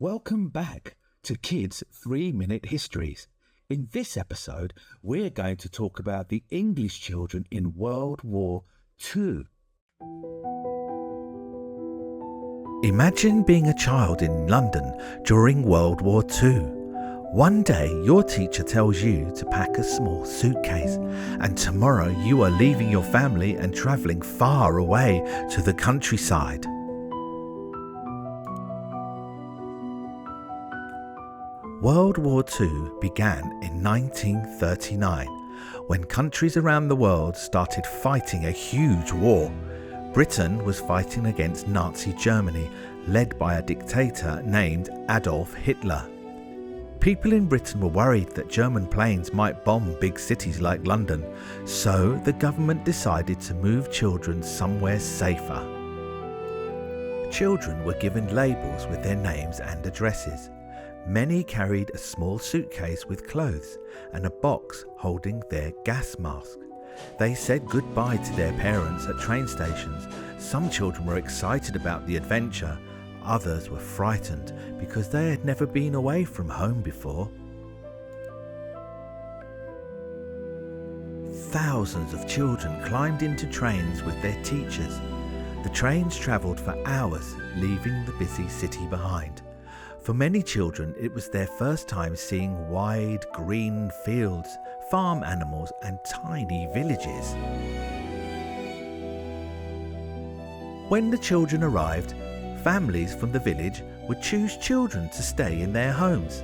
Welcome back to Kids 3 Minute Histories. In this episode, we're going to talk about the English children in World War II. Imagine being a child in London during World War II. One day your teacher tells you to pack a small suitcase, and tomorrow you are leaving your family and travelling far away to the countryside. World War II began in 1939, when countries around the world started fighting a huge war. Britain was fighting against Nazi Germany, led by a dictator named Adolf Hitler. People in Britain were worried that German planes might bomb big cities like London, so the government decided to move children somewhere safer. Children were given labels with their names and addresses. Many carried a small suitcase with clothes and a box holding their gas mask. They said goodbye to their parents at train stations. Some children were excited about the adventure. Others were frightened because they had never been away from home before. Thousands of children climbed into trains with their teachers. The trains travelled for hours, leaving the busy city behind. For many children, it was their first time seeing wide green fields, farm animals and tiny villages. When the children arrived, families from the village would choose children to stay in their homes.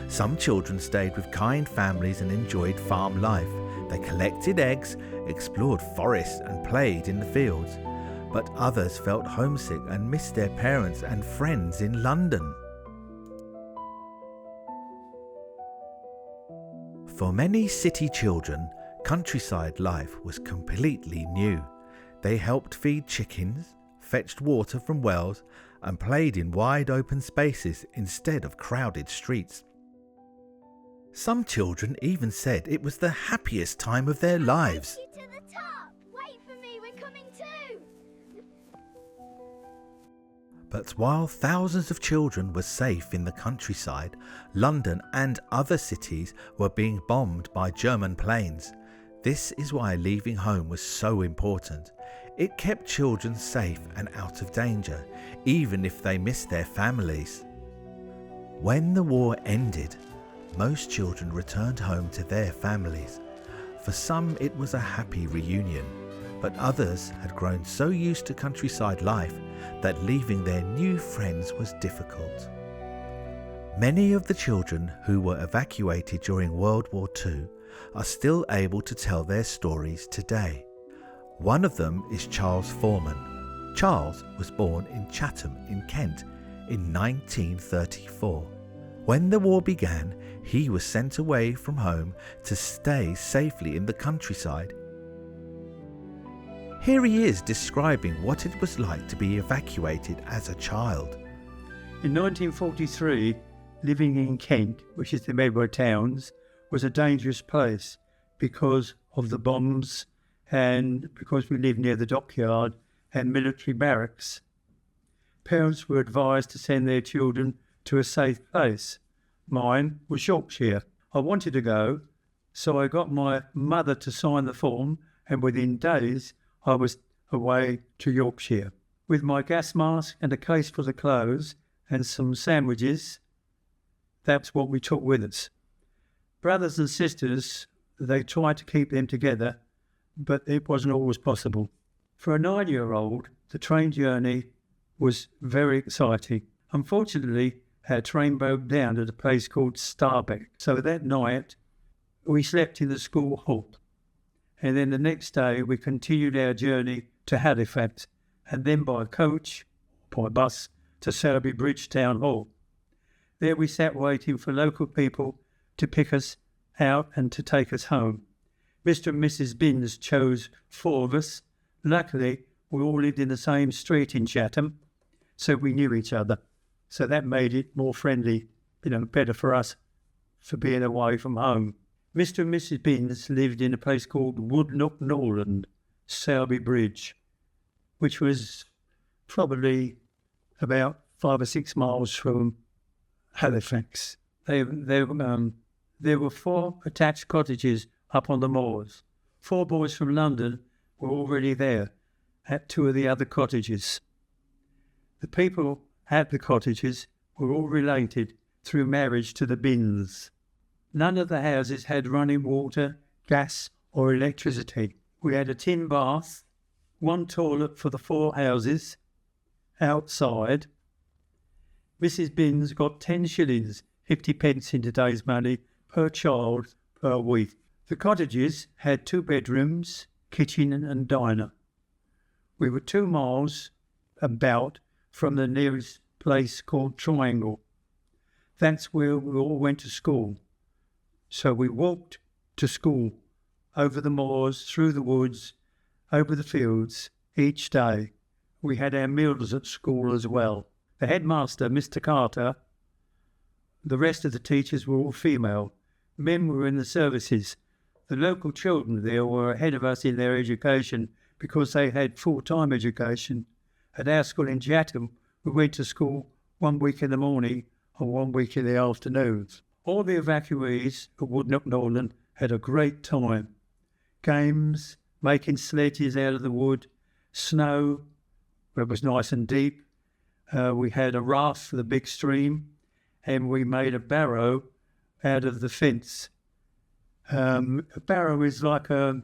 Some children stayed with kind families and enjoyed farm life. They collected eggs, explored forests and played in the fields. But others felt homesick and missed their parents and friends in London. For many city children, countryside life was completely new. They helped feed chickens, fetched water from wells, and played in wide open spaces instead of crowded streets. Some children even said it was the happiest time of their lives. To the top. Wait for me, we're coming too. But while thousands of children were safe in the countryside, London and other cities were being bombed by German planes. This is why leaving home was so important. It kept children safe and out of danger, even if they missed their families. When the war ended, most children returned home to their families. For some, it was a happy reunion, but others had grown so used to countryside life that leaving their new friends was difficult. Many of the children who were evacuated during World War II are still able to tell their stories today. One of them is Charles Foreman. Charles was born in Chatham in Kent in 1934. When the war began, he was sent away from home to stay safely in the countryside. Here he is describing what it was like to be evacuated as a child. In 1943, living in Kent, which is the Medway Towns, was a dangerous place because of the bombs and because we lived near the dockyard and military barracks. Parents were advised to send their children to a safe place. Mine was Yorkshire. I wanted to go, so I got my mother to sign the form, and within days I was away to Yorkshire. With my gas mask and a case full of clothes and some sandwiches, that's what we took with us. Brothers and sisters, they tried to keep them together, but it wasn't always possible. For a 9-year-old, the train journey was very exciting. Unfortunately, our train broke down at a place called Starbeck. So that night, we slept in the school hall. And then the next day, we continued our journey to Halifax, and then by coach, by bus, to Selby Bridge Town Hall. There we sat waiting for local people to pick us out and to take us home. Mr. and Mrs. Binns chose 4 of us. Luckily, we all lived in the same street in Chatham, so we knew each other. So that made it more friendly, better for us for being away from home. Mr. and Mrs. Binns lived in a place called Woodnook Norland, Selby Bridge, which was probably about 5 or 6 miles from Halifax. There were 4 attached cottages up on the moors. 4 boys from London were already there at 2 of the other cottages. The people at the cottages were all related through marriage to the Binns. None of the houses had running water, gas or electricity. We had a tin bath, 1 toilet for the 4 houses outside. Mrs. Binns got 10 shillings, 50 pence in today's money, per child per week. The cottages had 2 bedrooms, kitchen and diner. We were 2 miles about from the nearest place called Triangle. That's where we all went to school. So we walked to school over the moors, through the woods, over the fields each day. We had our meals at school as well. The headmaster, Mr. Carter, the rest of the teachers were all female. Men were in the services. The local children there were ahead of us in their education because they had full-time education. At our school in Chatham, we went to school 1 week in the morning and 1 week in the afternoons. All the evacuees at Woodnock Norland had a great time. Games, making sledges out of the wood, snow, where it was nice and deep. We had a raft for the big stream, and we made a barrow out of the fence. A barrow is like this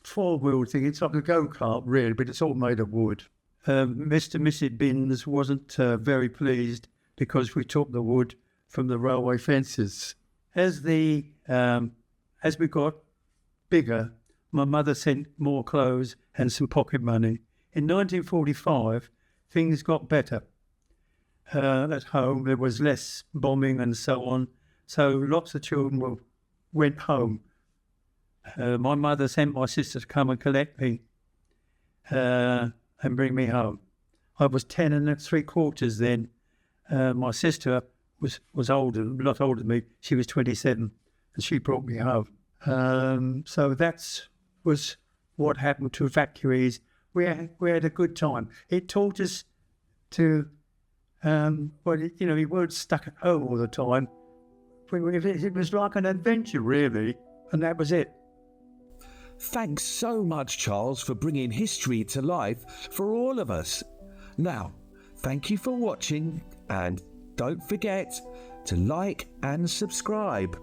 4-wheeled thing. It's like a go-kart, really, but it's all made of wood. Mr. and Mrs. Binns wasn't very pleased because we took the wood from the railway fences. As we got bigger, my mother sent more clothes and some pocket money. In 1945, things got better. At home, there was less bombing and so on, so lots of children went home. My mother sent my sister to come and collect me and bring me home. I was 10 3/4 then. My sister was older, a lot older than me. She was 27, and she brought me home. So that was what happened to evacuees. We had a good time. It taught us to, we weren't stuck at home all the time. It was like an adventure, really, and that was it. Thanks so much, Charles, for bringing history to life for all of us. Now, thank you for watching, and don't forget to like and subscribe.